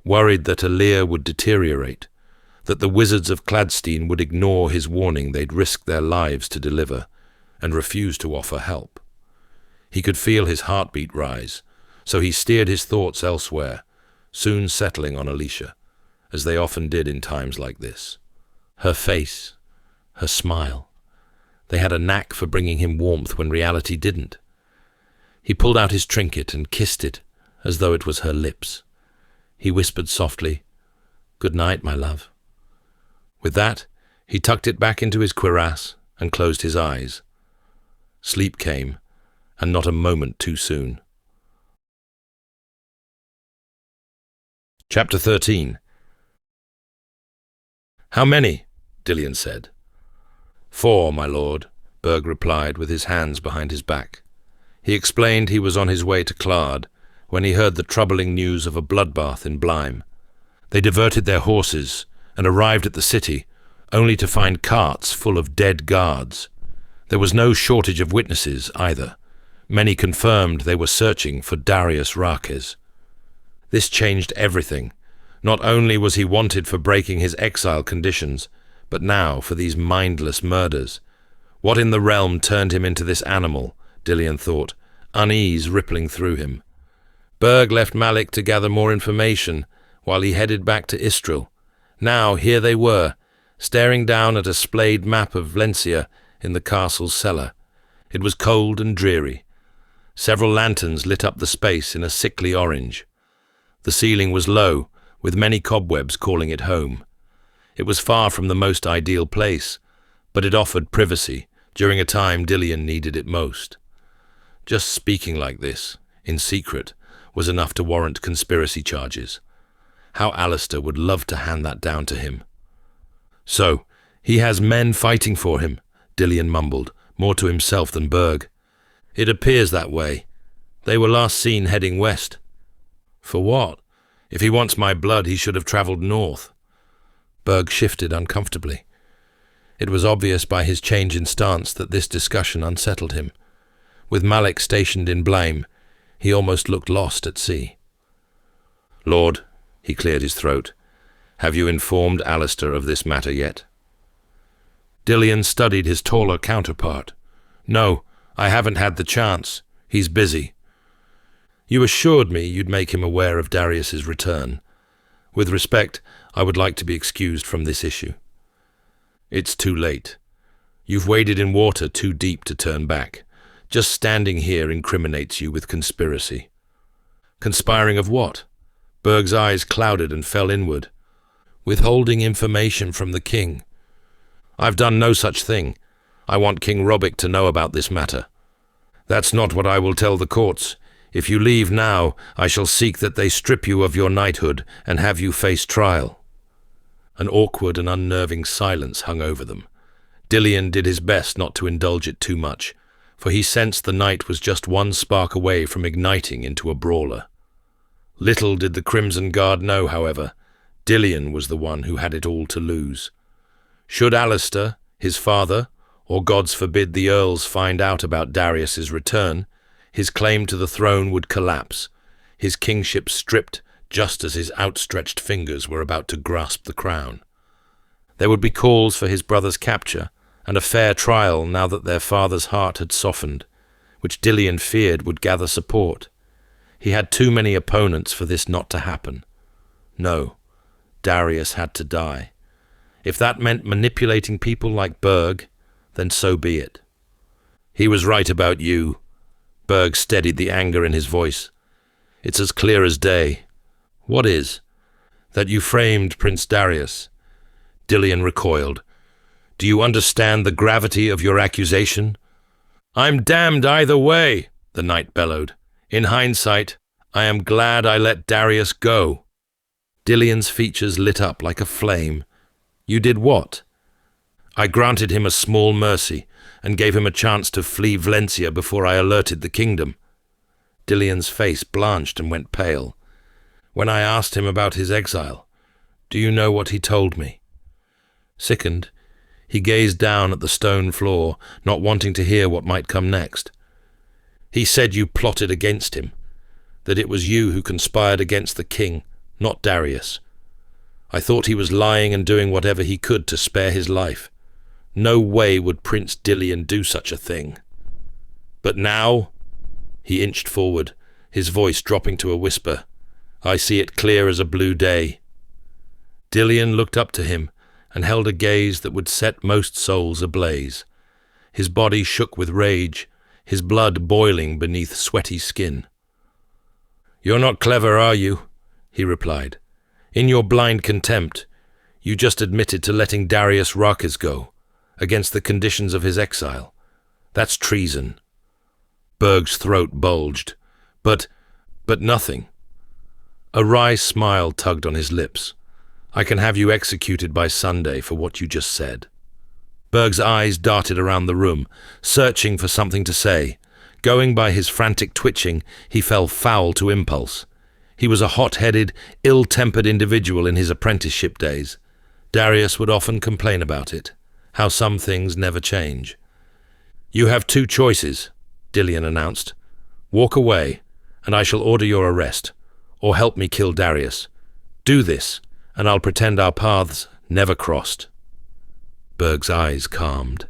Worried that Alea would deteriorate, that the wizards of Kladstin would ignore his warning they'd risk their lives to deliver, and refuse to offer help. He could feel his heartbeat rise, so he steered his thoughts elsewhere, soon settling on Alicia, as they often did in times like this. Her face, her smile, they had a knack for bringing him warmth when reality didn't. He pulled out his trinket and kissed it, as though it was her lips. He whispered softly, "Good night, my love." With that, he tucked it back into his cuirass and closed his eyes. Sleep came, and not a moment too soon. Chapter 13. "How many?" Dillian said. "4, my lord," Berg replied with his hands behind his back. He explained he was on his way to Clad when he heard the troubling news of a bloodbath in Blime. They diverted their horses and arrived at the city, only to find carts full of dead guards. There was no shortage of witnesses either. Many confirmed they were searching for Darius Rarkez. This changed everything. Not only was he wanted for breaking his exile conditions, but now for these mindless murders. What in the realm turned him into this animal, Dillian thought, unease rippling through him. Berg left Malik to gather more information while he headed back to Istril. Now here they were, staring down at a splayed map of Vlencia in the castle's cellar. It was cold and dreary. Several lanterns lit up the space in a sickly orange. The ceiling was low, with many cobwebs calling it home. It was far from the most ideal place, but it offered privacy during a time Dillian needed it most. Just speaking like this, in secret, was enough to warrant conspiracy charges. How Alistair would love to hand that down to him. "So, he has men fighting for him," Dillian mumbled, more to himself than Berg. "It appears that way. They were last seen heading west." "For what? If he wants my blood, he should have travelled north." Berg shifted uncomfortably. It was obvious by his change in stance that this discussion unsettled him. With Malik stationed in blame, he almost looked lost at sea. "Lord," he cleared his throat, "have you informed Alistair of this matter yet?" Dillian studied his taller counterpart. "No, I haven't had the chance. He's busy. You assured me you'd make him aware of Darius's return. With respect, I would like to be excused from this issue." "It's too late. You've waded in water too deep to turn back. Just standing here incriminates you with conspiracy." "Conspiring of what?" Berg's eyes clouded and fell inward. "Withholding information from the king." "I've done no such thing. I want King Robic to know about this matter." "That's not what I will tell the courts. If you leave now, I shall seek that they strip you of your knighthood and have you face trial." An awkward and unnerving silence hung over them. Dillian did his best not to indulge it too much, for he sensed the night was just one spark away from igniting into a brawler. Little did the Crimson Guard know, however, Dillian was the one who had it all to lose. Should Alistair, his father, or gods forbid the earls find out about Darius's return, his claim to the throne would collapse, his kingship stripped just as his outstretched fingers were about to grasp the crown. There would be calls for his brother's capture, and a fair trial now that their father's heart had softened, which Dillian feared would gather support. He had too many opponents for this not to happen. No, Darius had to die. If that meant manipulating people like Berg, then so be it. "He was right about you." Berg steadied the anger in his voice. "It's as clear as day." "What is?" "That you framed Prince Darius." Dillian recoiled. "Do you understand the gravity of your accusation?" "I'm damned either way," the knight bellowed. "In hindsight, I am glad I let Darius go." Dillian's features lit up like a flame. "You did what?" "I granted him a small mercy and gave him a chance to flee Vlencia before I alerted the kingdom." Dillian's face blanched and went pale. "When I asked him about his exile, do you know what he told me?" Sickened, he gazed down at the stone floor, not wanting to hear what might come next. "He said you plotted against him, that it was you who conspired against the king, not Darius. I thought he was lying and doing whatever he could to spare his life. No way would Prince Dillian do such a thing. But now," he inched forward, his voice dropping to a whisper, "I see it clear as a blue day." Dillian looked up to him and held a gaze that would set most souls ablaze. His body shook with rage, his blood boiling beneath sweaty skin. "You're not clever, are you?" he replied. "In your blind contempt, you just admitted to letting Darius Rarkez go, against the conditions of his exile. That's treason." Berg's throat bulged. But nothing. A wry smile tugged on his lips. "I can have you executed by Sunday for what you just said." Berg's eyes darted around the room, searching for something to say. Going by his frantic twitching, he fell foul to impulse. He was a hot-headed, ill-tempered individual in his apprenticeship days. Darius would often complain about it, how some things never change. "You have two choices," Dillian announced. "Walk away, and I shall order your arrest, or help me kill Darius. Do this, and I'll pretend our paths never crossed." Berg's eyes calmed.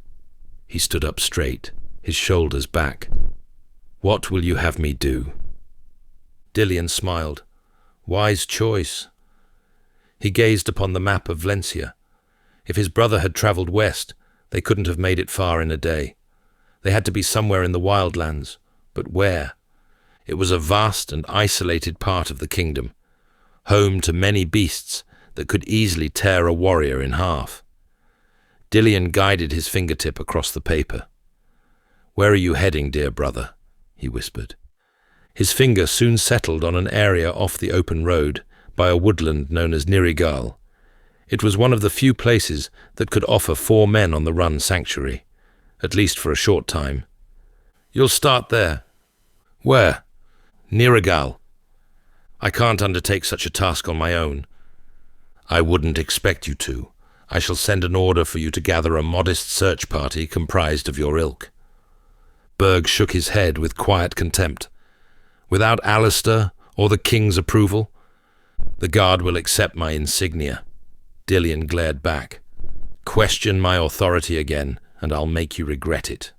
He stood up straight, his shoulders back. "What will you have me do?" Dillian smiled. Wise choice. He gazed upon the map of Vlencia. If his brother had travelled west, they couldn't have made it far in a day. They had to be somewhere in the wildlands, but where? It was a vast and isolated part of the kingdom, home to many beasts that could easily tear a warrior in half. Dillian guided his fingertip across the paper. "Where are you heading, dear brother?" he whispered. His finger soon settled on an area off the open road by a woodland known as Nirigal. It was one of the few places that could offer 4 men on the run sanctuary, at least for a short time. "You'll start there." "Where?" "Nirigal. I can't undertake such a task on my own." "I wouldn't expect you to. I shall send an order for you to gather a modest search party comprised of your ilk." Berg shook his head with quiet contempt. "Without Alistair or the king's approval, the guard will accept my insignia." Dillian glared back. "Question my authority again, and I'll make you regret it."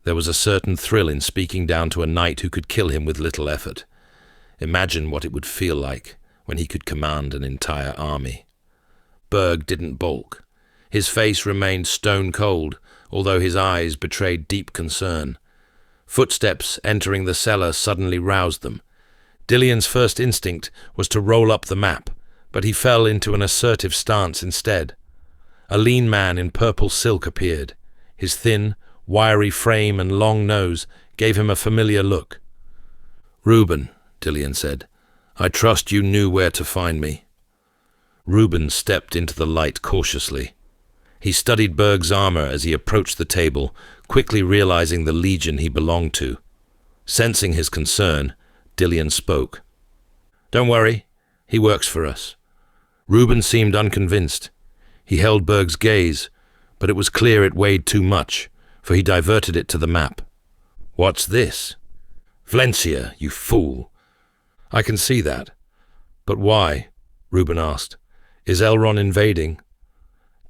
There was a certain thrill in speaking down to a knight who could kill him with little effort. Imagine what it would feel like when he could command an entire army. Berg didn't balk. His face remained stone cold, although his eyes betrayed deep concern. Footsteps entering the cellar suddenly roused them. Dillian's first instinct was to roll up the map, but he fell into an assertive stance instead. A lean man in purple silk appeared. His thin, wiry frame and long nose gave him a familiar look. "Reuben," Dillian said, "I trust you knew where to find me." Reuben stepped into the light cautiously. He studied Berg's armor as he approached the table, quickly realizing the legion he belonged to. Sensing his concern, Dillian spoke. "Don't worry, he works for us." Reuben seemed unconvinced. He held Berg's gaze, but it was clear it weighed too much, for he diverted it to the map. "What's this?" "Vlencia, you fool." "I can see that. But why?" Reuben asked. "Is Elrond invading?"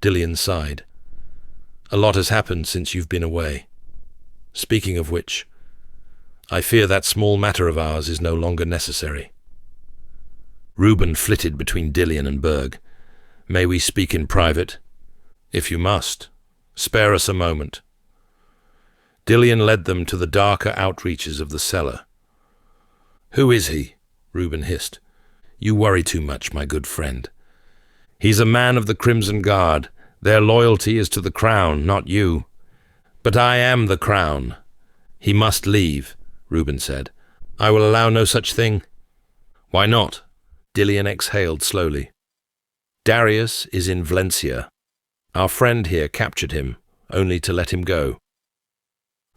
Dillian sighed. "A lot has happened since you've been away. Speaking of which, I fear that small matter of ours is no longer necessary." Reuben flitted between Dillian and Berg. "May we speak in private?" "If you must. Spare us a moment." Dillian led them to the darker outreaches of the cellar. "Who is he?" Reuben hissed. "You worry too much, my good friend. He's a man of the Crimson Guard. Their loyalty is to the crown, not you." "But I am the crown." "He must leave," Reuben said. "I will allow no such thing." "Why not?" Dillian exhaled slowly. "Darius is in Vlencia. Our friend here captured him, only to let him go."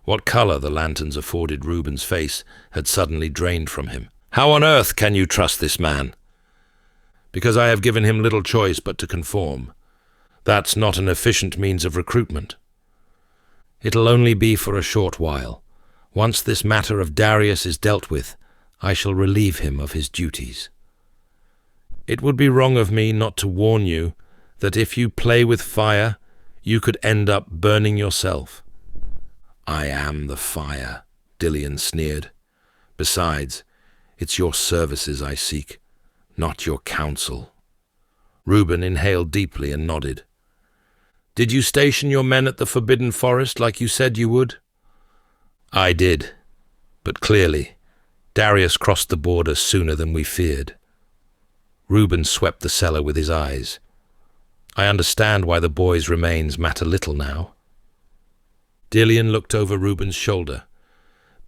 What color the lanterns afforded Reuben's face had suddenly drained from him. "How on earth can you trust this man?" "Because I have given him little choice but to conform. That's not an efficient means of recruitment." "It'll only be for a short while. Once this matter of Darius is dealt with, I shall relieve him of his duties." "It would be wrong of me not to warn you that if you play with fire, you could end up burning yourself." "I am the fire," Dillian sneered. "Besides, it's your services I seek, not your counsel." Reuben inhaled deeply and nodded. "Did you station your men at the Forbidden Forest like you said you would?" "I did, but clearly, Darius crossed the border sooner than we feared." Reuben swept the cellar with his eyes. "I understand why the boy's remains matter little now." Dillian looked over Reuben's shoulder.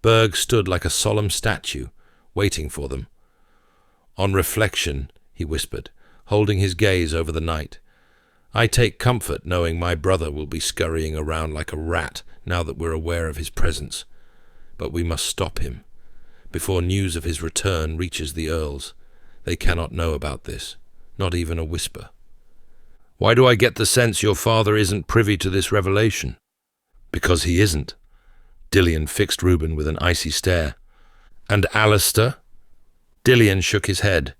Berg stood like a solemn statue, waiting for them. "On reflection," he whispered, holding his gaze over the night, "I take comfort knowing my brother will be scurrying around like a rat now that we're aware of his presence. But we must stop him. Before news of his return reaches the Earls, they cannot know about this, not even a whisper." "Why do I get the sense your father isn't privy to this revelation?" "Because he isn't." Dillian fixed Reuben with an icy stare. "And Alistair?" Dillian shook his head.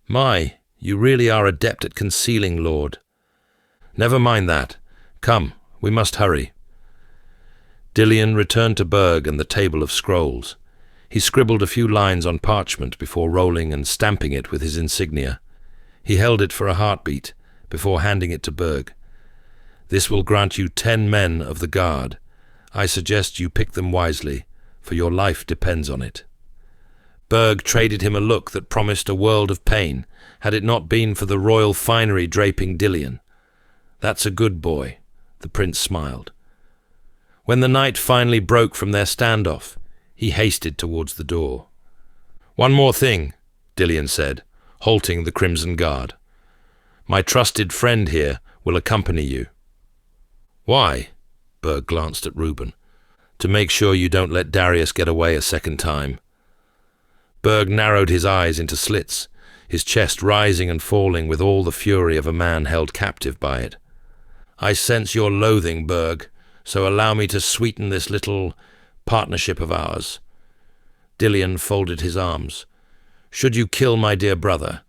"My, you really are adept at concealing, Lord." "Never mind that. Come, we must hurry." Dillian returned to Berg and the table of scrolls. He scribbled a few lines on parchment before rolling and stamping it with his insignia. He held it for a heartbeat before handing it to Berg. "This will grant you 10 men of the guard. I suggest you pick them wisely, for your life depends on it." Berg traded him a look that promised a world of pain, had it not been for the royal finery draping Dillian. "That's a good boy," the prince smiled. When the night finally broke from their standoff, he hasted towards the door. "One more thing," Dillian said, halting the Crimson Guard. "My trusted friend here will accompany you." "Why?" Berg glanced at Reuben. "To make sure you don't let Darius get away a second time." Berg narrowed his eyes into slits. his chest rising and falling with all the fury of a man held captive by it. "I sense your loathing, Berg, so allow me to sweeten this little partnership of ours." Dillian folded his arms. "Should you kill my dear brother,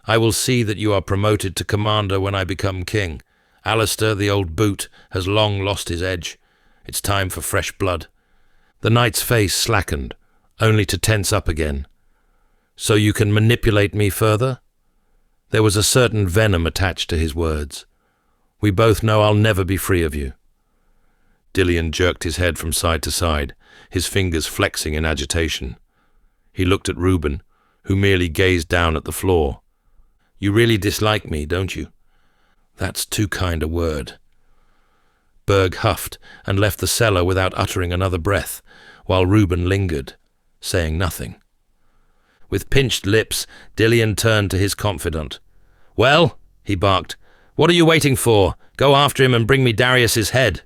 I will see that you are promoted to commander when I become king. Alistair, the old boot, has long lost his edge. It's time for fresh blood." The knight's face slackened, only to tense up again. "So you can manipulate me further?" There was a certain venom attached to his words. "We both know I'll never be free of you." Dillian jerked his head from side to side, his fingers flexing in agitation. He looked at Reuben, who merely gazed down at the floor. "You really dislike me, don't you?" "That's too kind a word." Berg huffed and left the cellar without uttering another breath, while Reuben lingered, saying nothing. With pinched lips, Dillian turned to his confidant. "Well," he barked, "what are you waiting for? Go after him and bring me Darius's head."